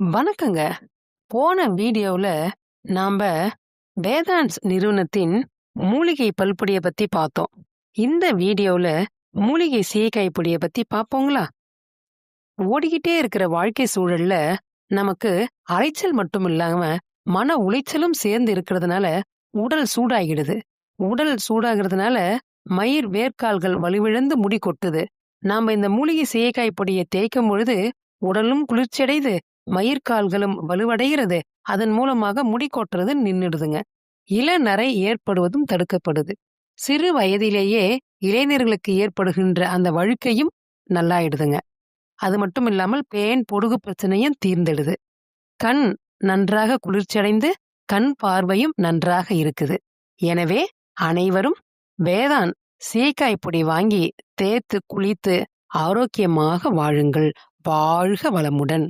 வணக்கங்க. போன வீடியோவுல நாம்ப வேதாந்த்ஸ் நிறுவனத்தின் மூலிகை பல்பொடிய பத்தி பார்த்தோம். இந்த வீடியோவுல மூலிகை சீயக்காய் பொடிய பத்தி பார்ப்போங்களா? ஓடிக்கிட்டே இருக்கிற வாழ்க்கை சூழல்ல நமக்கு அலைச்சல் மட்டும் இல்லாம மன உளைச்சலும் சேர்ந்து இருக்கிறதுனால உடல் சூடாகிடுது. உடல் சூடாகிறதுனால மயிர் வேர்க்கால்கள் வலுவிழந்து முடி கொட்டுது. நாம இந்த மூலிகை சீயக்காய் பொடியை தேய்க்கும் பொழுது உடலும் குளிர்ச்சியடையுது, மயிர்கால்களும் வலுவடைகிறது. அதன் மூலமாக முடி கொட்டுறது நின்னுடுதுங்க. இளநரை ஏற்படுவதும் தடுக்கப்படுது. சிறு வயதிலேயே இளைஞர்களுக்கு ஏற்படுகின்ற அந்த வழுக்கையும் நல்லாயிடுதுங்க. அது மட்டும் இல்லாமல் பேன் பொடுகு பிரச்சனையும் தீர்ந்திடுது. கண் நன்றாக குளிர்ச்சியடைந்து கண் பார்வையும் நன்றாக இருக்குது. எனவே அனைவரும் வேதான் சீயக்காய் பொடி வாங்கி தேய்த்து குளித்து ஆரோக்கியமாக வாழுங்கள். வாழ்க வளமுடன்.